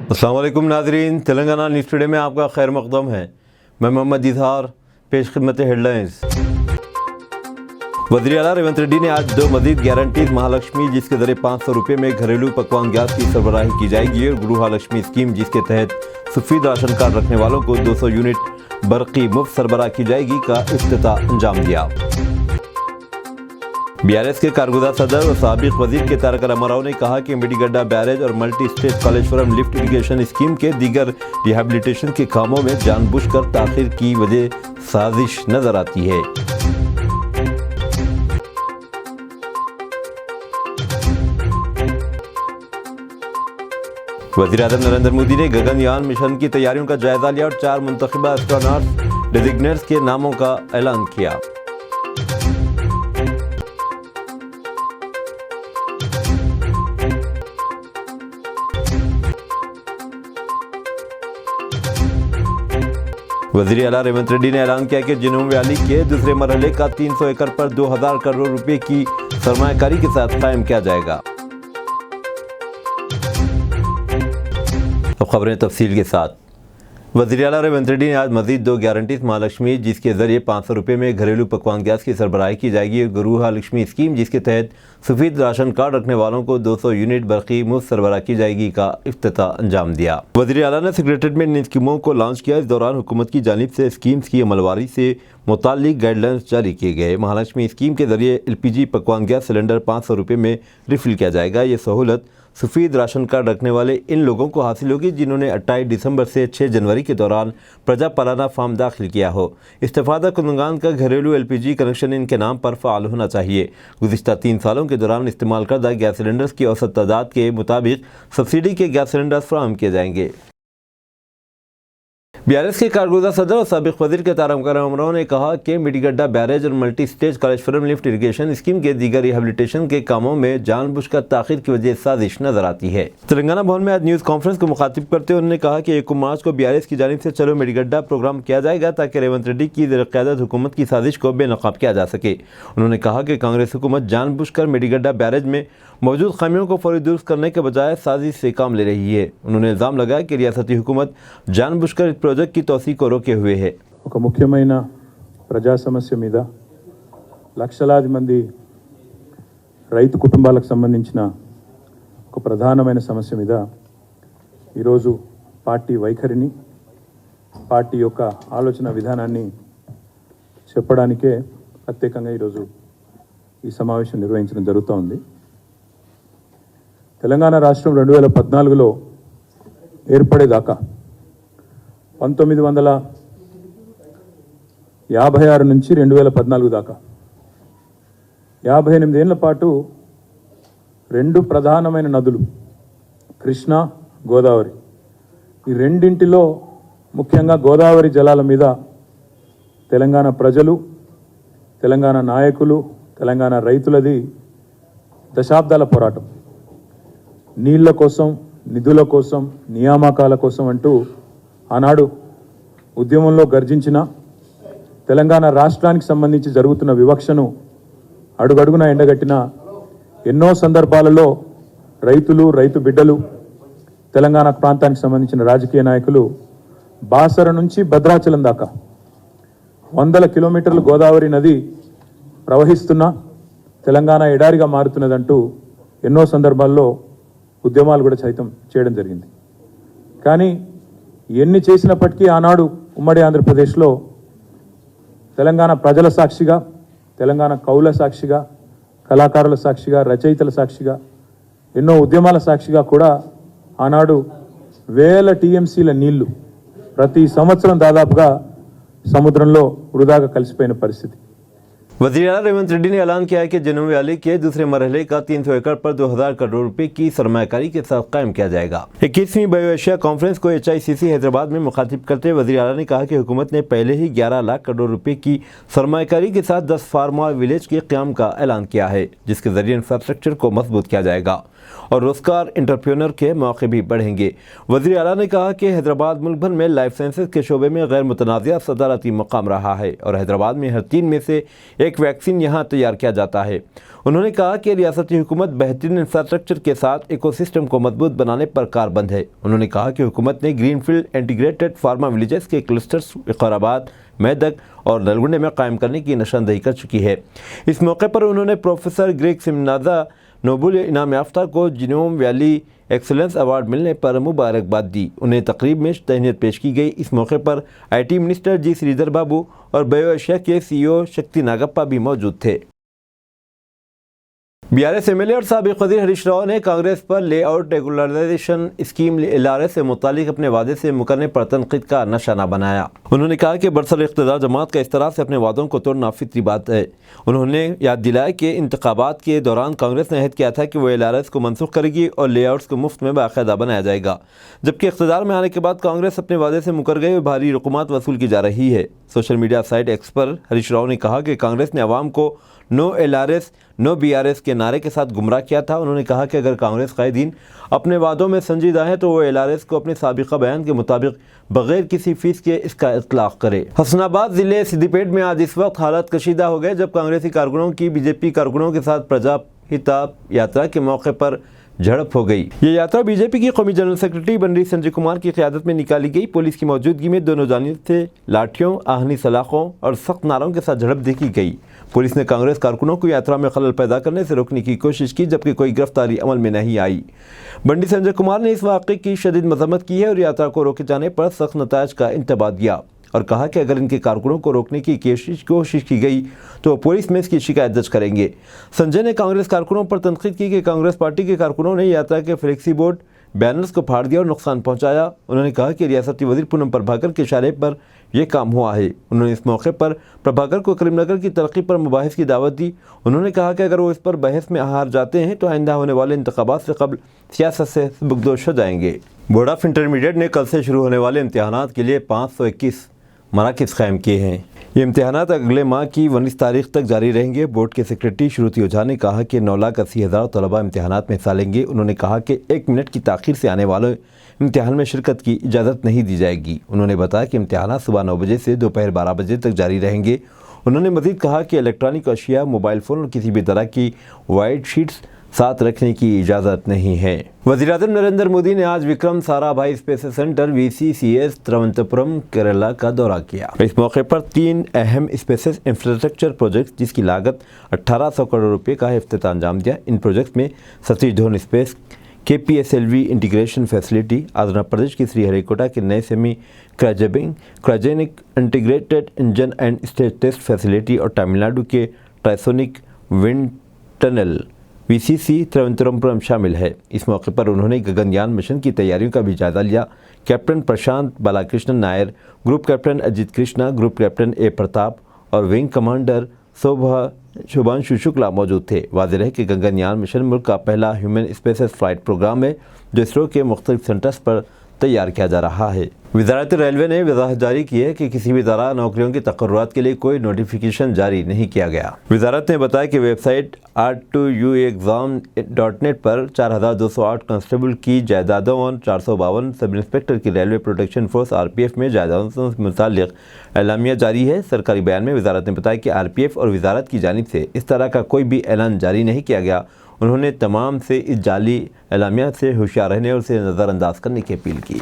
अस्सलाम वालेकुम नाज़रीन, तेलंगाना न्यूज़ टुडे में आपका खैर मक़दम है। मैं मोहम्मद इज़हार, पेश खिदमत हेडलाइंस। वज़ीर आला रेवंत रेड्डी ने आज 2 मज़ीद गारंटीज महालक्ष्मी जिसके ज़रिए 500 रुपये में घरेलू पकवान गैस की सरबराही की जाएगी और गृहलक्ष्मी स्कीम जिसके तहत सफ़ेद राशन कार्ड रखने वालों को 200 यूनिट बरक़ी मुफ्त सरबराह की जाएगी का इफ्तिताह अंजाम दिया। BRS के कारगुज़ार सदर और साबिक़ वज़ीर के तारक रामाराव ने कहा कि मेडीगड्डा बैरेज और multi state Kaleshwaram lift irrigation scheme के दीगर रिहैबिलिटेशन के कामों में जानबूझकर ताख़ीर की वजह साजिश नजर आती है। वज़ीर आज़म नरेंद्र मोदी ने गगनयान मिशन की तैयारियों का जायजा लिया और 4 मुंतखबा एस्ट्रोनॉट्स डेजिग्नेट्स के नामों का ऐलान किया। वज़ीर आला रेवंत रेड्डी ने ऐलान किया कि जिनोम वैली के दूसरे मरहले का 300 एकड़ पर 2000 करोड़ रुपए की सरमायाकारी के साथ कायम किया जाएगा। अब खबरें तफसील के साथ। वज़ीर आला रेवंत रेड्डी ने आज मज़ीद 2 गारंटीज महालक्ष्मी जिसके ज़रिए 500 रुपये में घरेलू पकवान गैस की सरबराही की जाएगी और गृहलक्ष्मी स्कीम जिसके तहत सफ़ेद राशन कार्ड रखने वालों को 200 यूनिट बरक़ी मुफ्त सरबराह की जाएगी का इफ्तिताह अंजाम दिया। वज़ीर आला ने सेक्रेटरीट में इन स्कीमों को लॉन्च किया। इस दौरान हुकूमत की जानिब से स्कीम्स की अमलवारी से मुताल्लिक गाइडलाइंस जारी किए गए। महालक्ष्मी स्कीम के ज़रिए LPG पकवान गैस सिलेंडर 500 रुपये में रिफ़िल किया जाएगा। ये सहूलत सफ़ेद राशन कार्ड रखने वाले इन लोगों को हासिल होगी जिन्होंने 28 दिसंबर से 6 जनवरी के दौरान प्रजा पालाना फार्म दाखिल किया हो। इस्तेफ़ादा कुंदगान का घरेलू LPG कनेक्शन इनके नाम पर फ़ाल होना चाहिए। गुज़िश्ता 3 सालों के दौरान इस्तेमाल करदा गैस सिलेंडर्स की औसत तादाद के मुताबिक सब्सिडी के गैस सिलेंडर्स फराहम किए जाएंगे। BRS के कारगुज़ार सदर और साबिक़ वज़ीर के तारक रामाराव ने कहा कि मेडीगड्डा बैरेज और multi stage Kaleshwaram lift irrigation scheme के दीगर रिहैबिलिटेशन के कामों में जानबूझकर ताख़ीर की वजह साजिश नजर आती है। तेलंगाना भवन में आज न्यूज़ कॉन्फ्रेंस को मुखातिब करते हुए उन्होंने कहा कि 1 मार्च को BRS की जानिब से चलो मेडीगड्डा प्रोग्राम किया जाएगा ताकि रेवंत रेड्डी की ज़ेर-ए-क़यादत हुकूमत की साजिश को बेनकाब किया जा सके। उन्होंने कहा कि कांग्रेस हुकूमत जानबूझकर मेडीगड्डा बैरेज में मौजूद खामियों को फौरी दुरुस्त करने के बजाय साजिश से काम ले रही है। उन्होंने इल्ज़ाम लगाया कि रियासती हुकूमत जानबूझकर इस प्रोजेक्ट की तौसीक़ को रोके हुए है। ఒక ముఖ్యమైన ప్రజా సమస్య మీద లక్షలాది మంది రైతు కుటుంబాలకు సంబంధించిన ఒక ప్రధానమైన సమస్య మీద ఈరోజు పార్టీ వైఖరిని పార్టీ యొక్క ఆలోచన విధానాన్ని చెప్పడానికే ప్రత్యేకంగా ఈరోజు ఈ సమావేశం నిర్వహించడం జరుగుతోంది। తెలంగాణ రాష్ట్రం 2014లో ఏర్పడేదాకా 1956 నుంచి 2014 దాకా 58 ఏళ్ల పాటు 2 ప్రధానమైన నదులు కృష్ణ గోదావరి ఈ రెండింటిలో ముఖ్యంగా గోదావరి జలాల మీద తెలంగాణ ప్రజలు తెలంగాణ నాయకులు తెలంగాణ రైతులది దశాబ్దాల పోరాటం। నీళ్ల కోసం నిధుల కోసం నియామకాల కోసం అంటూ ఆనాడు ఉద్యమంలో గర్జించిన తెలంగాణ రాష్ట్రానికి సంబంధించి జరుగుతున్న వివక్షను అడుగడుగున ఎండగట్టిన ఎన్నో సందర్భాలలో రైతులు రైతు బిడ్డలు తెలంగాణ ప్రాంతానికి సంబంధించిన రాజకీయ నాయకులు బాసర నుంచి భద్రాచలం దాకా 100 కిలోమీటర్లు గోదావరి నది ప్రవహిస్తున్న తెలంగాణ ఎడారిగా మారుతున్నదంటూ ఎన్నో సందర్భాల్లో ఉద్యమాలు కూడా సైతం చేయడం జరిగింది। కానీ ఎన్ని చేసినప్పటికీ ఆనాడు ఉమ్మడి ఆంధ్రప్రదేశ్లో తెలంగాణ ప్రజల సాక్షిగా తెలంగాణ కౌల సాక్షిగా కళాకారుల సాక్షిగా రచయితల సాక్షిగా ఎన్నో ఉద్యమాల సాక్షిగా కూడా ఆనాడు వేల TMCల నీళ్లు ప్రతి సంవత్సరం దాదాపుగా సముద్రంలో వృధాగా కలిసిపోయిన పరిస్థితి। वज़ीर आला रेवंत रेड्डी ने ऐलान किया है कि जिनोम वैली के दूसरे मरहले का 300 एकड़ पर 2000 करोड़ रुपए की सरमायाकारी के साथ कायम किया जाएगा। 21वीं बायो एशिया कॉन्फ्रेंस को HICC हैदराबाद में मुखातिब करते हुए वज़ीर आला ने कहा कि हुकूमत ने पहले ही 11 लाख करोड़ रुपए की सरमायाकारी के साथ 10 फार्मा विलेज के क़याम का ऐलान किया है जिसके ज़रिए इंफ्रास्ट्रक्चर को मजबूत किया जाएगा। और रोजगार एंटरप्रेन्योर के मौके भी बढ़ेंगे। वज़ीर आला ने कहा कि हैदराबाद मुल्क भर में लाइफ साइंसेज के शोबे में गैर मुतनाज़िया सदारती मकाम रहा है और हैदराबाद में हर 3 में से एक वैक्सीन यहाँ तैयार किया जाता है। उन्होंने कहा कि रियासती हुकूमत बेहतरीन इंफ्रास्ट्रक्चर के साथ इकोसिस्टम को मजबूत बनाने पर कारबंद है। उन्होंने कहा कि हुकूमत ने ग्रीनफील्ड इंटीग्रेटेड फार्मा विलेजेस के क्लस्टर्स विकाराबाद, मेदक और नलगुंडे में कायम करने की निशानदेही कर चुकी है। इस मौके पर उन्होंने प्रोफेसर ग्रेग सिमनाजा नोबल इनाम याफ्ता को जिनोम वैली एक्सीलेंस अवार्ड मिलने पर मुबारकबाद दी। उन्हें तकरीब में तहनीत पेश की गई। इस मौके पर IT मिनिस्टर जी श्रीधर बाबू और बायो एशिया के CEO शक्ति नागप्पा भी मौजूद थे। BRS MLA और साबिक वज़ीर हरीश राव ने कांग्रेस पर लेआउट रेगुलराइजेशन स्कीम LRS से मुतालिक अपने वादे से मुकरने पर तनकीद का निशाना बनाया। उन्होंने कहा कि बरसर इक़्तिदार जमात का इस तरह से अपने वादों को तोड़ना फितरी बात है। उन्होंने याद दिलाया कि इंतखाबात के दौरान कांग्रेस ने अहद किया था कि वो LRS को मनसूख करेगी और लेआउट्स को मुफ्त में बाकायदा बनाया जाएगा, जबकि इक़्तिदार में आने के बाद कांग्रेस अपने वादे से मुकर गई और भारी रकूमात वसूल की जा रही है। सोशल मीडिया साइट एक्स पर हरीश राव ने कहा कि कांग्रेस ने अवाम को नो LRS नो BRS के नारे के साथ गुमराह किया था। उन्होंने कहा कि अगर कांग्रेस कायदीन अपने वादों में संजीदा है तो वो LRS को अपने साबिका बयान के मुताबिक बगैर किसी फीस के इसका इतलाक़ करे। हसनाबाद ज़िले सिद्दीपेट में आज इस वक्त हालात कशीदा हो गए जब कांग्रेसी कारकुनों की BJP कारकुनों के साथ प्रजाहिता यात्रा के मौके पर झड़प हो गई। ये यात्रा BJP की कौमी जनरल सेक्रेटरी बनरी संजय कुमार की क़यादत में निकाली गई। पुलिस की मौजूदगी में दोनों जानिब से लाठियों, आहनी सलाखों और सख्त नारों के साथ झड़प देखी गई। पुलिस ने कांग्रेस कारकुनों को यात्रा में खलल पैदा करने से रोकने की कोशिश की, जबकि कोई गिरफ्तारी अमल में नहीं आई। बंडी संजय कुमार ने इस वाक़े की शदीद मज़म्मत की है और यात्रा को रोके जाने पर सख्त नतायज का इंतबाह दिया और कहा कि अगर इनके कारकुनों को रोकने की कोशिश की गई तो पुलिस में इसकी शिकायत दर्ज करेंगे। संजय ने कांग्रेस कारकुनों पर तनकीद की कि कांग्रेस पार्टी के कारकुनों ने यात्रा के फ्लेक्सी बोर्ड बैनर्स को फाड़ दिया और नुकसान पहुंचाया। उन्होंने कहा कि रियासती वज़ीर पूनम प्रभाकर के इशारे पर यह काम हुआ है। उन्होंने इस मौके पर प्रभाकर को करीमनगर की तरक्की पर मुबाहिस की दावत दी। उन्होंने कहा कि अगर वो इस पर बहस में हार जाते हैं तो आइंदा होने वाले इंतखाबात से कबल सियासत से बुगदोश हो जाएंगे। बोर्ड ऑफ इंटरमीडिएट ने कल से शुरू होने वाले इम्तहानात के लिए 521 मराकिज़ कायम किए हैं। ये इम्तहानात अगले माह की 19 तारीख तक जारी रहेंगे। बोर्ड के सेक्रेटरी श्रुति ओझा ने कहा कि 9,80,000 तलबा इम्तहानात में हिस्सा लेंगे। उन्होंने कहा कि 1 मिनट की ताख़ीर से आने वालों इम्तहान में शिरकत की इजाज़त नहीं दी जाएगी। उन्होंने बताया कि इम्तहानात सुबह 9 बजे से दोपहर 12 बजे तक जारी रहेंगे। उन्होंने मज़ीद कहा कि इलेक्ट्रॉनिक अशिया, मोबाइल फ़ोन और किसी भी तरह की वाइट शीट्स साथ रखने की इजाज़त नहीं है। वज़ीर-ए-आज़म नरेंद्र मोदी ने आज Vikram Sarabhai space centre VCCS Thiruvananthapuram Kerala का दौरा किया। इस मौके पर 3 अहम स्पेस इंफ्रास्ट्रक्चर प्रोजेक्ट जिसकी लागत 1800 करोड़ रुपए का इफ्तिताह अंजाम दिया। इन प्रोजेक्ट में Satish Dhawan space, KPSLV integration facility, Andhra Pradesh की श्रीहरिकोटा के नए semi cryogenic integrated engine and stage test facility और तमिलनाडु के trisonic wind tunnel VCC Thiruvananthapuram शामिल है। इस मौके पर उन्होंने गगनयान मिशन की तैयारियों का भी जायजा लिया। Captain Prashant Balakrishnan Nair, group captain Ajit Krishna, group captain A Pratap और विंग कमांडर शुभांशु शुक्ला मौजूद थे। वाज़ेह है कि गगनयान मिशन मुल्क का पहला ह्यूमन स्पेस फ्लाइट प्रोग्राम है जो इसरो के मुख्तलिफ सेंटर्स पर तैयार किया जा रहा है। वज़ारत रेलवे ने वज़ाहत जारी की है कि किसी भी तरह नौकरियों की तकर्रुरात के लिए कोई नोटिफिकेशन जारी नहीं किया गया। वज़ारत ने बताया कि वेबसाइट r2uexam.net पर 4,208 कांस्टेबल की जायदादों और 452 सब इंस्पेक्टर की रेलवे प्रोटेक्शन फोर्स RPF में जायदादों से मुताल्लिक़ एलामिया जारी है। सरकारी बयान में वज़ारत ने बताया कि RPF और वज़ारत की जानिब से इस तरह का कोई भी ऐलान जारी नहीं किया गया। उन्होंने तमाम से इस जाली एलामिया से होशियार रहने और उसे नज़रअंदाज करने की अपील की।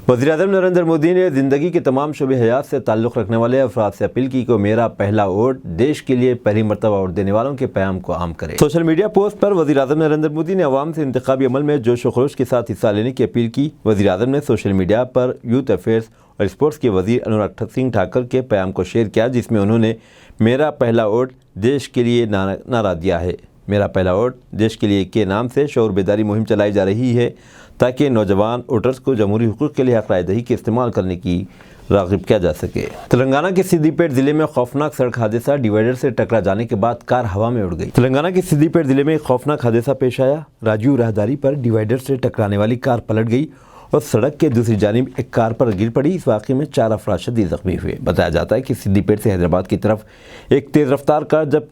वज़ीर-ए-आज़म नरेंद्र मोदी ने ज़िंदगी के तमाम शोबे हयात से ताल्लुक़ रखने वाले अफराद से अपील की कि मेरा पहला वोट देश के लिए पहली मरतबा वोट देने वालों के पैगाम को आम करें। सोशल मीडिया पोस्ट पर वज़ीर-ए-आज़म नरेंद्र मोदी ने अवाम से इंतखाबी अमल में जोश व खरोश के साथ हिस्सा लेने की अपील की। वज़ीर-ए-आज़म ने सोशल मीडिया पर यूथ अफेयर्स और स्पोर्ट्स के वज़ीर अनुराग सिंह ठाकर के पैगाम को शेयर किया, जिसमें उन्होंने मेरा पहला वोट देश के लिए नारा दिया है। मेरा पहला वोट देश के लिए के नाम से शऊर बेदारी मुहिम चलाई जा रही है ताकि नौजवान वोटर्स को जमहूरी हुकूक के लिए हक़ राय के इस्तेमाल करने की राग़िब किया जा सके। तेलंगाना के सिद्दीपेट ज़िले में खौफनाक सड़क हादसा, डिवाइडर से टकरा जाने के बाद कार हवा में उड़ गई। तेलंगाना के सिद्दीपेट ज़िले में एक खौफनाक हादसा पेश आया। राजीव राहदारी पर डिवाइडर से टकराने वाली कार पलट गई और सड़क के दूसरी जानिब एक कार पर गिर पड़ी। इस वाक़े में 4 अफराद शदीद ज़ख्मी हुए। बताया जाता है कि सिद्दीपेट से हैदराबाद की तरफ एक तेज़ रफ्तार कार जब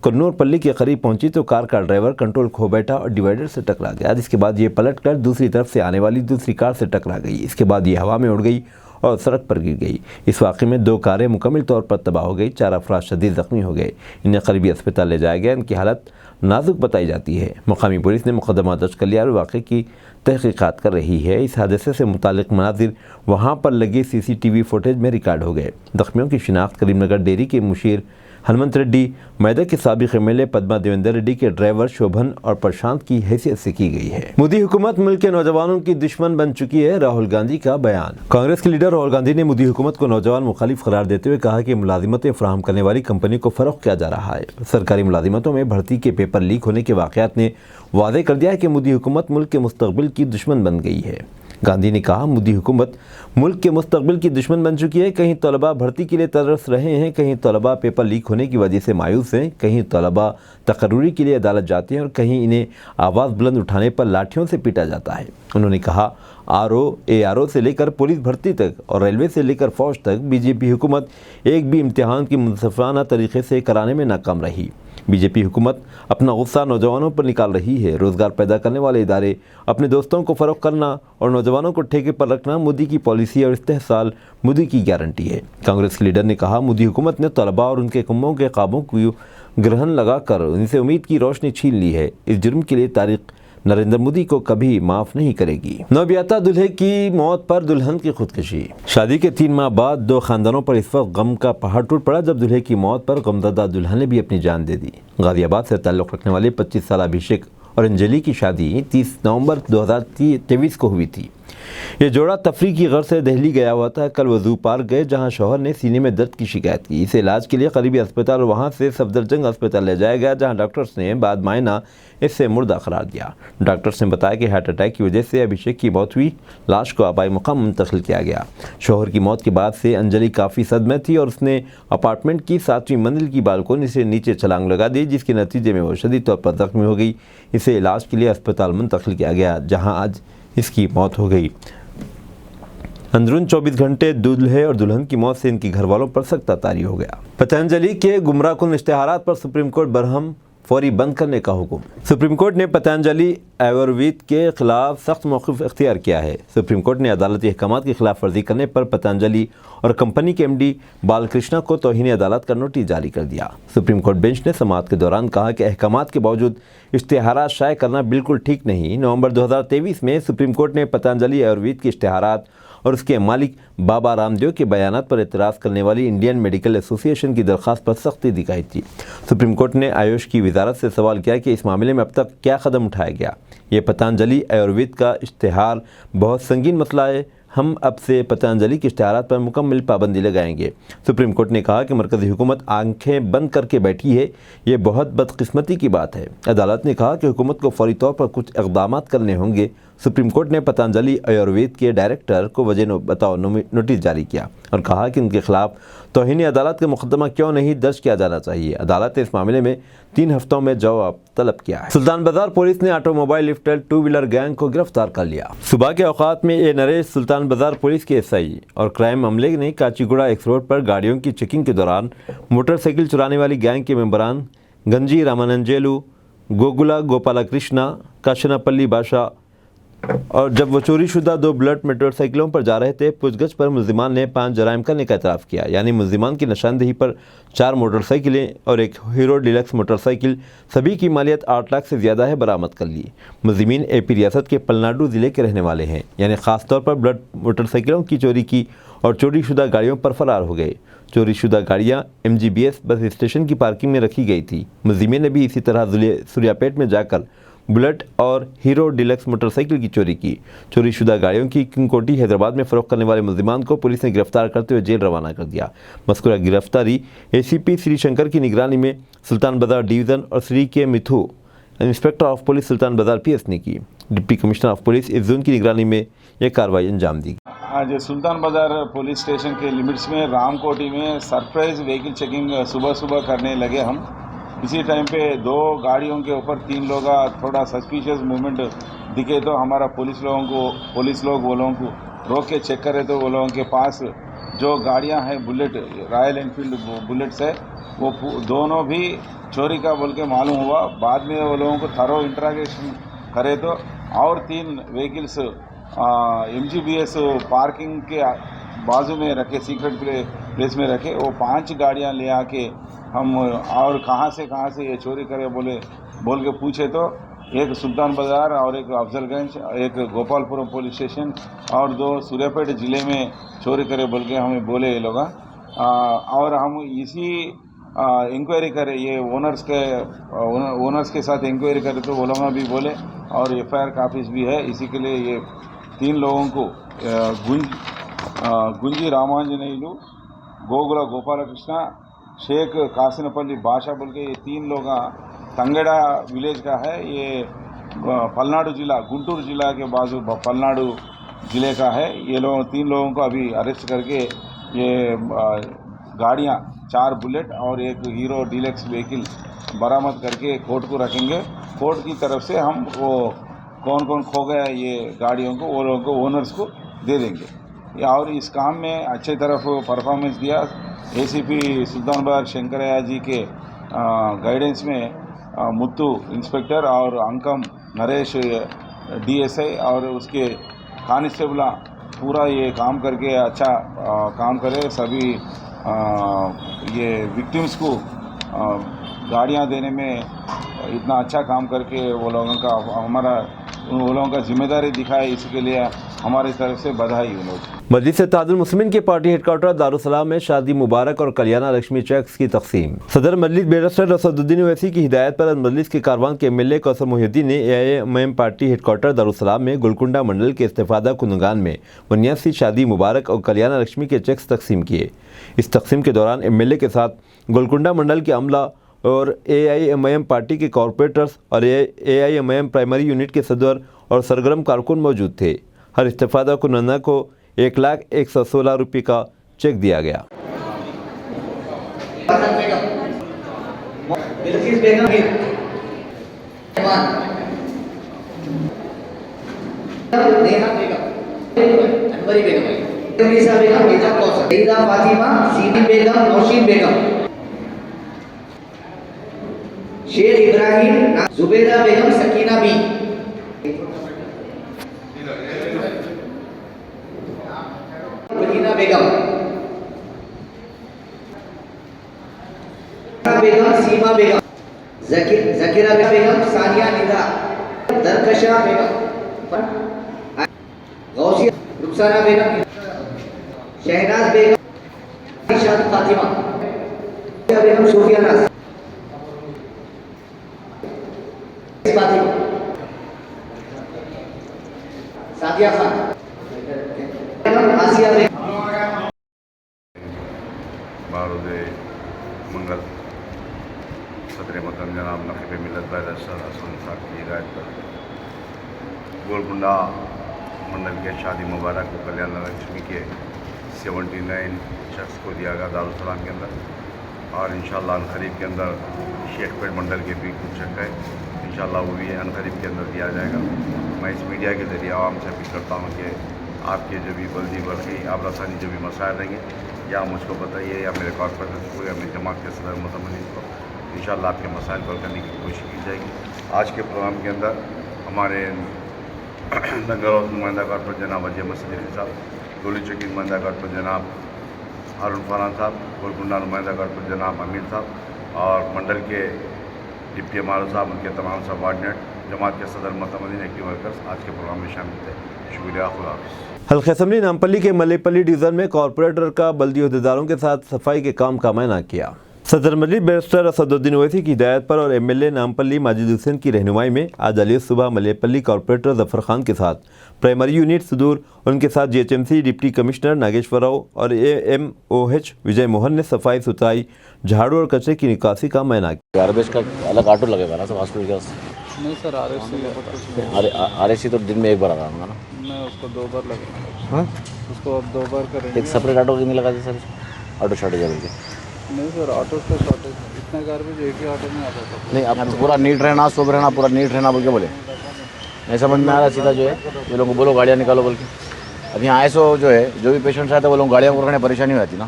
कन्नौरपल्ली के करीब पहुंची तो कार का ड्राइवर कंट्रोल खो बैठा और डिवाइडर से टकरा गया, जिसके बाद ये पलटकर दूसरी तरफ से आने वाली दूसरी कार से टकरा गई। इसके बाद ये हवा में उड़ गई और सड़क पर गिर गई। इस वाक़े में 2 कारें मुकम्मल तौर पर तबाह हो गई। 4 अफराद शदीद जख्मी हो गए। इन्हें करीबी अस्पताल ले जाया गया। इनकी हालत नाजुक बताई जाती है। मुकामी पुलिस ने मुकदमा दर्ज कर लिया और वाक़े की तहकीकात कर रही है। इस हादसे से मुतालिक मनाजिर वहाँ पर लगे CCTV फुटेज में रिकॉर्ड हो गए। जख्मियों की शिनाख्त करीमनगर डेयरी के मुशीर हनुमंत रेड्डी, मैदा के साबिक MLA पद्मा देवेंद्र रेड्डी के ड्राइवर शोभन और प्रशांत की हैसियत से की गई है। मोदी हुकूमत मुल्क के नौजवानों की दुश्मन बन चुकी है, राहुल गांधी का बयान। कांग्रेस के लीडर राहुल गांधी ने मोदी हुकूमत को नौजवान मुखालिफ करार देते हुए कहा कि मुलाजिमतें फराहम करने वाली कंपनी को फरोख्त किया जा रहा है। सरकारी मुलाजिमतों में भर्ती के पेपर लीक होने के वाक़यात ने वादे कर दिया है कि मोदी हुकूमत मुल्क के मुस्तकबिल की दुश्मन बन गई है। गांधी ने कहा, मोदी हुकूमत मुल्क के मुस्तकबिल की दुश्मन बन चुकी है। कहीं तलबा भर्ती के लिए तरस रहे हैं, कहीं तलबा पेपर लीक होने की वजह से मायूस हैं, कहीं तलबा तकर्रुरी के लिए अदालत जाते हैं और कहीं इन्हें आवाज़ बुलंद उठाने पर लाठियों से पीटा जाता है। उन्होंने कहा, ARO से लेकर पुलिस भर्ती तक और रेलवे से लेकर फौज तक बीजेपी हुकूमत एक भी इम्तिहान की मुनसफाना तरीके से कराने में नाकाम रही। बीजेपी हुकूमत अपना गुस्सा नौजवानों पर निकाल रही है। रोज़गार पैदा करने वाले इदारे, अपने दोस्तों को फ़रोग़ करना और नौजवानों को ठेके पर रखना मोदी की पॉलिसी और इस्तेहसाल मोदी की गारंटी है। कांग्रेस के लीडर ने कहा, मोदी हुकूमत ने तलबा और उनके कुम्बों के ख्वाबों को ग्रहण लगाकर उनसे उम्मीद की रोशनी छीन ली है। इस जुर्म के लिए तारीख नरेंद्र मोदी को कभी माफ नहीं करेगी। नौबियाता दूल्हे की मौत पर दुल्हन की खुदकुशी। शादी के 3 माह बाद 2 खानदानों पर इस वक्त गम का पहाड़ टूट पड़ा जब दूल्हे की मौत पर गमज़दा दुल्हन ने भी अपनी जान दे दी। गाजियाबाद से ताल्लुक़ रखने वाले 25 साल अभिषेक और अंजलि की शादी 30 नवंबर 2023 को हुई थी। ये जोड़ा तफरीह की गर्ज से दिल्ली गया हुआ था। कल वो ज़ू पार्क गए जहां शौहर ने सीने में दर्द की शिकायत की। इसे इलाज के लिए करीबी अस्पताल और वहां से सफदरजंग अस्पताल ले जाया गया, जहां डॉक्टर्स ने बाद मायना इससे मुर्दा करार दिया। डॉक्टर्स ने बताया कि हार्ट अटैक की वजह से अभिषेक की मौत हुई। लाश को आबाई मुकाम मुंतकिल किया गया। शौहर की मौत के बाद से अंजलि काफ़ी सदमे थी और उसने अपार्टमेंट की 7वीं मंजिल की बालकोनी से नीचे छलांग लगा दी, जिसके नतीजे में वो शदीद तौर पर जख्मी हो गई। इसे इलाज के लिए अस्पताल मुंतकिल किया गया, जहाँ आज इसकी मौत हो गई। अंदरून 24 घंटे दूल्हे और दुल्हन की मौत से इनके घर वालों पर सख्त तारी हो गया। पतंजलि के गुमराहकुन इश्तिहारात पर सुप्रीम कोर्ट बरहम फौरी बंद करने का हुक्म। सुप्रीम कोर्ट ने पतंजलि आयुर्वेद के खिलाफ सख्त मौक़िफ़ इख्तियार किया है। सुप्रीम कोर्ट ने अदालती अहकामात की खिलाफ वर्जी करने पर पतंजलि और कंपनी के MD बालकृष्णा को तौहीन अदालत का नोटिस जारी कर दिया। सुप्रीम कोर्ट बेंच ने समाअत के दौरान कहा कि अहकामात के बावजूद इश्तिहारात शाये करना बिल्कुल ठीक नहीं। नवंबर 2023 में सुप्रीम कोर्ट ने पतंजलि आयुर्वेद के इश्तिहारात और उसके मालिक बाबा रामदेव के बयानात पर एतराज़ करने वाली इंडियन मेडिकल एसोसिएशन की दरख्वास्त पर सख्ती दिखाई थी। सुप्रीम कोर्ट ने आयुष की वजारत से सवाल किया कि इस मामले में अब तक क्या कदम उठाया गया। ये पतंजलि आयुर्वेद का इश्तिहार बहुत संगीन मसला है। हम अब से पतंजलि के इश्तिहारात पर मुकम्मल पाबंदी लगाएंगे। सुप्रीम कोर्ट ने कहा कि मरकज़ी हुकूमत आंखें बंद करके बैठी है, ये बहुत बदकिस्मती की बात है। अदालत ने कहा कि हुकूमत को फौरी तौर पर कुछ इक़दाम करने होंगे। सुप्रीम कोर्ट ने पतंजलि आयुर्वेद के डायरेक्टर को वजह बताओ नोटिस जारी किया और कहा कि उनके खिलाफ तौहीन अदालत का मुकदमा क्यों नहीं दर्ज किया जाना चाहिए। अदालत ने इस मामले में 3 हफ्तों में जवाब तलब किया है। सुल्तान बाजार पुलिस ने ऑटोमोबाइल लिफ्टर 2 व्हीलर गैंग को गिरफ्तार कर लिया। सुबह के औकात में ये नरेश सुल्तान बाजार पुलिस के SI और क्राइम अमले ने काचीगुड़ा एक्स रोड पर गाड़ियों की चेकिंग के दौरान मोटरसाइकिल चुराने वाली गैंग के मेंबरान गंजी रामानंजेलू, गोगुला गोपाला कृष्णा, काशनापल्ली बादशाह और जब वो चोरीशुदा 2 बुलेट मोटरसाइकिलों पर जा रहे थे, पूछगछ पर मुल्जिमान ने 5 जराइम करने का एतराफ़ किया। यानी मुल्जिमान की निशानदेही पर 4 मोटरसाइकिलें और एक हीरो डिलक्स मोटरसाइकिल, सभी की मालियत 8 लाख से ज़्यादा है, बरामद कर ली। मुल्जिमीन AP रियासत के पलनाडु ज़िले के रहने वाले हैं। यानी ख़ास तौर पर बुलेट मोटरसाइकिलों की चोरी की और चोरीशुदा गाड़ियों पर फरार हो गए। चोरीशुदा गाड़ियाँ MGBS बस स्टेशन की पार्किंग में रखी गई थी। मुल्जिमीन ने भी इसी तरह सूर्यापेट में जाकर बुलेट और हीरो डिलक्स मोटरसाइकिल की चोरी की। चोरीशुदा गाड़ियों की किंगकोटी हैदराबाद में फ़रोख्त करने वाले मुल्जिमान को पुलिस ने गिरफ्तार करते हुए जेल रवाना कर दिया। मज़कूरा गिरफ्तारी ACP श्री शंकर की निगरानी में सुल्तान बाजार डिवीज़न और श्री के मिथु इंस्पेक्टर ऑफ पुलिस सुल्तान बाजार PS ने की। डिप्टी कमिश्नर ऑफ पुलिस इस जोन की निगरानी में यह कार्रवाई अंजाम दी। आज सुल्तान बाजार पुलिस स्टेशन के लिमिट्स में रामकोटी में सरप्राइज व्हीकल चेकिंग सुबह करने लगे हम। इसी टाइम पे 2 गाड़ियों के ऊपर 3 लोग थोड़ा सस्पिशियस मूवमेंट दिखे तो हमारा पुलिस लोग वो लोगों को रोक के चेक करे तो वो लोगों के पास जो गाड़ियां हैं बुलेट, रॉयल एनफील्ड बुलेट्स है, वो दोनों भी चोरी का बोल के मालूम हुआ। बाद में वो लोगों को थरो इंटरोगेशन करे तो और 3 व्हीकल्स MGBS पार्किंग के बाजू में रखे, सीक्रेट प्लेस में रखे। वो 5 गाड़ियां ले आके हम और कहाँ से ये चोरी करे बोल के पूछे तो एक सुल्तान बाजार और एक अफजलगंज, एक गोपालपुरम पुलिस स्टेशन और 2 सूर्यापेट ज़िले में चोरी करे बोल के हमें बोले ये लोग। और हम इसी इंक्वायरी करें, ये ओनर्स के साथ इंक्वायरी करें तो वो लोग भी बोले और FIR कापीज भी है। इसी के लिए ये 3 लोगों को गुंजी रामांजनेयुलु, गोगुला गोपालकृष्ण, शेख कासिनपल्ली बादशाह बोल के ये 3 लोग तंगेड़ा विलेज का है। ये पलनाडु जिला, गुंटूर जिला के बाजू पलनाडु जिले का है। ये लोग 3 लोगों को अभी अरेस्ट करके ये गाड़ियां 4 बुलेट और एक हीरो डीलक्स व्हीकल बरामद करके कोर्ट को रखेंगे। कोर्ट की तरफ से हम वो कौन खो गया ये गाड़ियों को, वो लोगों को, ओनर्स को दे देंगे। और इस काम में अच्छे तरफ परफॉर्मेंस दिया ACP सुल्तान बाजार शंकरैया जी के गाइडेंस में मुत्तू इंस्पेक्टर और अंकम नरेश DSI और उसके कांस्टेबल पूरा ये काम करके अच्छा काम करे। सभी ये विक्टिम्स को गाड़ियां देने में इतना अच्छा काम करके वो लोगों का जिम्मेदारी दिखाए, इसके लिए हमारी तरफ से बधाई उन लोग। मजलिस इत्तेहादुल मुस्लिमीन के पार्टी हेडक्वार्टर दारुसलाम में शादी मुबारक और कल्याणा लक्ष्मी चेक्स की तकसीम। सदर मजलिस बैरिस्टर असदुद्दीन ओवैसी की हिदायत पर मजलिस के कारवान के MLA कौसर मोहिउद्दीन ने AIMIM पार्टी हेडक्वार्टर दारुसलाम में गोलकुंडा मंडल के इस्तेफादा कुंदगान में बुनियाद सी शादी मुबारक और कल्याणा लक्ष्मी के चेक्स तकसीम किए। इस तकसीम के दौरान MLA के साथ गोलकुंडा मंडल के अमला और AIMIM पार्टी के कॉरपोरेटर्स और AIMIM प्राइमरी यूनिट के सदर और सरगर्म कारकुन मौजूद थे। हर इस्तेफादा कुंदगा को 1,116 रुपये का चेक दिया गया। शेख इब्राहिम, जुबैदा बेगम, सकीना बी, बेगम, सीमा बेगम, जकीरा बेगम, सानिया निदा, दरकशा बेगम, गौसिया, रुखसाना बेगम, शहनाज बेगम, इशाद फातिमा बेगम, सोफिया नाज, फातिमा, सादिया खान, आसिया बेगम। बारूद मंगल सदर मतम जनाब नकीब मिलत बैरिस्टर हसन साहब की हिदायत पर गोलकुंडा मंडल के शादी मुबारक को कल्याणा लक्ष्मी के 79 शख्स को दिया गया दारुसलाम के अंदर, और इंशाअल्लाह अनकरीब के अंदर शेखपेट मंडल के भी कुछ शक है, इंशाअल्लाह वो भी अनकरीब के अंदर दिया जाएगा। मैं इस मीडिया के ज़रिए आवाम से अपील करता हूँ कि आपके जो भी बल्दी बल्कि आबरसानी जो भी मसाइल रहेंगे या मुझको बताइए या मेरे कॉर्पोरेटर को या मेरी जमात के सदर मुतमनीन को, इंशाअल्लाह आपके मसाइल हल करने की कोशिश की जाएगी। आज के प्रोग्राम के अंदर हमारे नगर नुमाइंदा कॉर्पोरेटर जनाब अजय मसीदी साहब, गोली चौकी नुमाइंदा कॉर्पोरेटर जनाब हारून फरान साहब, गोलकुंडा नुमाइंदा कॉर्पोरेटर जनाब अमीर साहब और मंडल के डिप्टी MRO साहब, उनके तमाम सब वार्डनेट, जमात के सदर मुतमनीन एक्टिव वर्कर्स आज के प्रोग्राम में शामिल थे। शुक्रिया, खुदा हाफ़िज़। हल्का असम्बली नामपल्ली के मल्लेपल्ली डिवीज़न में कॉरपोरेटर का बल्दी अहदेदारों के साथ सफाई के काम का मायना किया। सदर मजलिस बैरिस्टर असदुद्दीन ओवैसी की हिदायत पर और MLA नामपल्ली माजिद हुसैन की रहनुमाई में आज अली सुबह मल्लेपल्ली कॉरपोरेटर जफर खान के साथ प्राइमरी यूनिट सुदूर, उनके साथ GHMC deputy commissioner Nageshwar Rao और AMOH विजय मोहन ने सफाई सुथराई, झाड़ू और कचरे की निकासी का मायना किया। गार्बेज का अलग ऑटो लगेगा ना सब हॉस्पिटल के पास? नहीं सर, RSC तो दिन में एक बार आता होगा ना? मैं उसको 2 बार लगेगा। हाँ, उसको अब 2 बार करेंगे। एक सेपरेट ऑटो क्यों नहीं लगाते सर? ऑटो शॉर्टेज है बोलते? नहीं सर, ऑटो का शॉर्टेज, इतना गार्बेज एक ही ऑटो में आता था। नहीं, आप पूरा नीट रहना, शुभ रहना, पूरा नीट रहना बोल के बोले, नहीं समझ में आ रहा। सीधा जो है ये लोगों को बोलो गाड़ियाँ निकालो बोल के, अब यहाँ ऐसा जो है, जो भी पेशेंट्स आते हैं वो लोग गाड़ियाँ पकड़ने परेशानी हो जाती ना,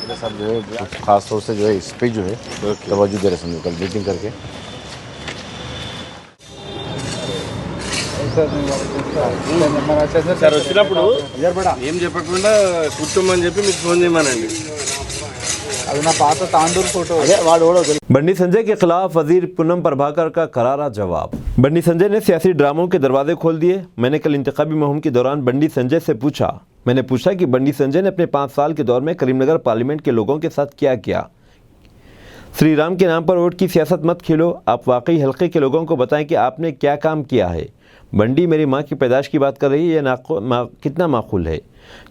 तो सब जो है खास तौर से जो है इस पर जो है तवज्जो दे रहे समझो, कल मीटिंग करके। సార్ వచ్చినప్పుడు ఏం చెప్పకుండా కూర్చోమని చెప్పి మీకు ఫోన్ చేయమనండి. అది నా పాత తాండూరు ఫోటో. अरे वार्ड ओढ़ो बंडी संजय के खिलाफ वजीर पूनम प्रभाकर का करारा जवाब। बंडी संजय ने सियासी ड्रामों के दरवाजे खोल दिए। मैंने कल इंतखाबी मुहिम के दौरान बंडी संजय से पूछा कि बंडी संजय ने अपने 5 साल के दौर में करीमनगर पार्लियामेंट के लोगों के साथ क्या किया। श्री राम के नाम पर वोट की सियासत मत खेलो, आप वाकई हल्के के लोगों को बताएं कि आपने क्या काम किया है। बंडी मेरी माँ की पैदाश की बात कर रही है, यह कितना माकूल है।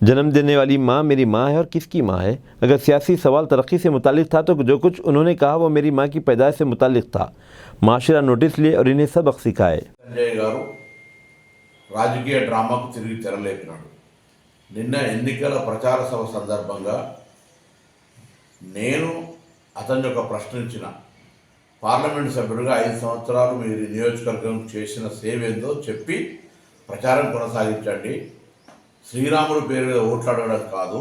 जन्म देने वाली माँ मेरी माँ है और किसकी माँ है। अगर सियासी सवाल तरक्की से मुतालिक था तो जो कुछ उन्होंने कहा वो मेरी माँ की पैदाश से मुतालिक था। माशरा नोटिस लिए और इन्हें सबक सिखाए। సంజయ్ గారు రాజకీయ డ్రామాకు తిరిగి తెరలేపినాడు. నిన్న ఎన్నికల ప్రచార సభ సందర్భంగా నేను అతని యొక్క ప్రశ్నించిన పార్లమెంటు సభ్యుడిగా 5 సంవత్సరాలు మీరు నియోజకవర్గం చేసిన సేవ ఏందో చెప్పి ప్రచారం కొనసాగించండి. శ్రీరాముడు పేరు మీద ఓట్లాడడం కాదు,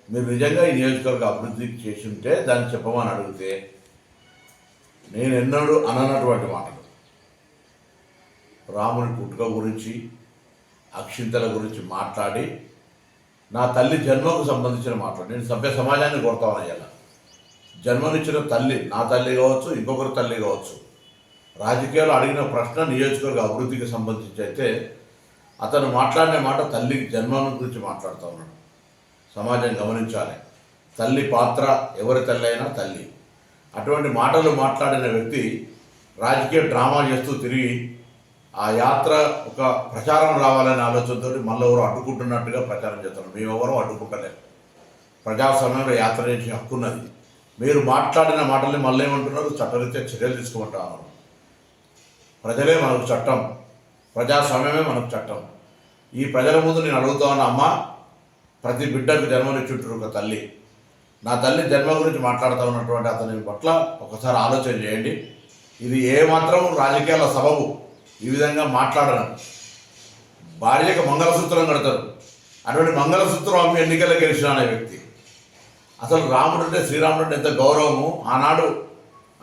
మీరు నిజంగా ఈ నియోజకవర్గ అభివృద్ధి చేసి ఉంటే దాన్ని చెప్పమని అడిగితే నేను ఎన్నడూ అననటువంటి మాటలు, రాముని పుట్టుక గురించి అక్షింతల గురించి మాట్లాడి నా తల్లి జన్మకు సంబంధించిన మాట్లాడి నేను సభ్య సమాజాన్ని కొడతామని అయ్యాల. జన్మనిచ్చిన తల్లి, నా తల్లి కావచ్చు, ఇంకొకరి తల్లి కావచ్చు, రాజకీయాలు అడిగిన ప్రశ్న నియోజకవర్గ అభివృద్ధికి సంబంధించి అయితే అతను మాట్లాడిన మాట తల్లి జన్మం గురించి మాట్లాడుతూ ఉన్నాడు. సమాజం గమనించాలి, తల్లి పాత్ర ఎవరి తల్లి అయినా తల్లి. అటువంటి మాటలు మాట్లాడిన వ్యక్తి రాజకీయ డ్రామా చేస్తూ తిరిగి ఆ యాత్ర ఒక ప్రచారం రావాలనే ఆలోచనతో మళ్ళీ ఎవరు అడ్డుకుంటున్నట్టుగా ప్రచారం చేస్తారు. మేమెవరూ అడ్డుకుంటలేదు. ప్రజాస్వామ్యంలో యాత్ర చేసే హక్కున్నది. మీరు మాట్లాడిన మాటల్ని మళ్ళీ ఏమంటున్నారు, చట్టరీత్యా చర్యలు తీసుకుంటా ఉన్నారు. ప్రజలే మనకు చట్టం, ప్రజాస్వామ్యమే మనకు చట్టం. ఈ ప్రజల ముందు నేను అడుగుతా ఉన్నా, అమ్మ ప్రతి బిడ్డకు జన్మనిచ్చుంటారు ఒక తల్లి. నా తల్లి జన్మ గురించి మాట్లాడుతూ ఉన్నటువంటి అతని పట్ల ఒకసారి ఆలోచన చేయండి. ఇది ఏమాత్రం రాజకీయాల సబబు ఈ విధంగా మాట్లాడడం. భార్యకు మంగళసూత్రం కడతారు, అటువంటి మంగళసూత్రం అమ్మి ఎన్నికల్లో గెలిచిన అనే వ్యక్తి. అసలు రాముడు అంటే శ్రీరాముడు అంటే ఎంత గౌరవము. ఆనాడు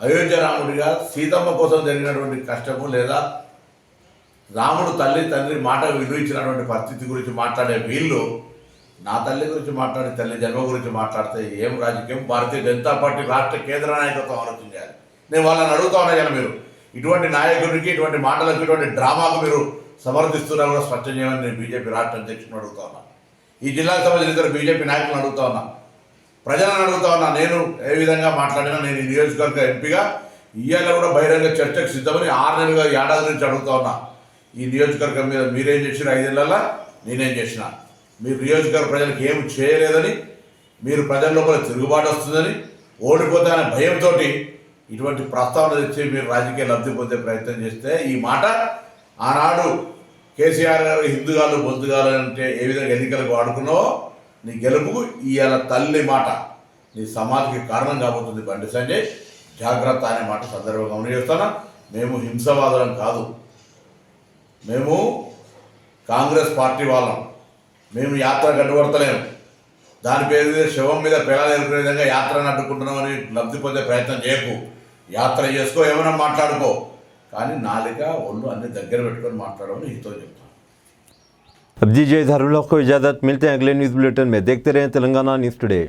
అయోధ్య రాముడిగా సీతమ్మ కోసం జరిగినటువంటి కష్టము, లేదా రాముడు తల్లి తండ్రి మాట విలువించినటువంటి పరిస్థితి గురించి మాట్లాడే వీళ్ళు నా తల్లి గురించి మాట్లాడే తల్లి జన్మ గురించి మాట్లాడితే ఏం రాజకీయం? భారతీయ జనతా పార్టీ రాష్ట్ర కేంద్ర నాయకత్వం ఆలోచించాలి. నేను వాళ్ళని అడుగుతా ఉన్నాను, మీరు ఇటువంటి నాయకుడికి, ఇటువంటి మాటలకు, ఇటువంటి డ్రామాకు మీరు సమర్థిస్తున్నా కూడా స్పష్టం చేయమని నేను బీజేపీ రాష్ట్ర అధ్యక్షుని అడుగుతా ఉన్నా. ఈ జిల్లాకు సంబంధించిన బీజేపీ నాయకులను అడుగుతా ఉన్నా, ప్రజలను అడుగుతా ఉన్నా. నేను ఏ విధంగా మాట్లాడినా నేను ఈ నియోజకవర్గ ఎంపీగా ఇవాళ కూడా బహిరంగ చర్చకు సిద్ధమని 6 నెలలుగా ఏడాది నుంచి అడుగుతా ఉన్నా. ఈ నియోజకవర్గం మీద మీరేం చేసిన 5 ఏళ్ళల్లో నేనేం చేసిన, మీరు నియోజకవర్గ ప్రజలకు ఏం చేయలేదని, మీరు ప్రజల లోపల తిరుగుబాటు వస్తుందని, ఓడిపోతే అనే భయంతో ఇటువంటి ప్రస్తావన తెచ్చి మీరు రాజకీయ లబ్ధి పొందే ప్రయత్నం చేస్తే, ఈ మాట ఆనాడు కేసీఆర్ గారు హిందుగాలు బొందుగాలు అంటే ఏ విధంగా ఎన్నికలకు వాడుకున్నావో నీ గెలుపుకు ఇవాళ తల్లి మాట నీ సమాధికి కారణం కాబోతుంది. బండి సంజయ్ జాగ్రత్త అనే మాట సందర్భంగా గమనిస్తున్నా. మేము హింసవాదులం కాదు, మేము కాంగ్రెస్ పార్టీ వాళ్ళం. మేము యాత్ర గడ్డుపడతలేము. దాని పేరు మీద శవం మీద పిల్లలు ఎదుర్కొనే విధంగా యాత్రను అడ్డుకుంటున్నామని లబ్ధి పొందే ప్రయత్నం చేయకు. యాత్ర చేసుకో, ఏమైనా మాట్లాడుకో, కానీ నాలుక ఒళ్ళు అన్ని దగ్గర పెట్టుకొని మాట్లాడమని హితో చెప్తాను. अब दीजिए इजहारुल हक को इजाज़त। मिलते हैं अगले न्यूज़ बुलेटिन में। देखते रहें तेलंगाना न्यूज़ टुडे।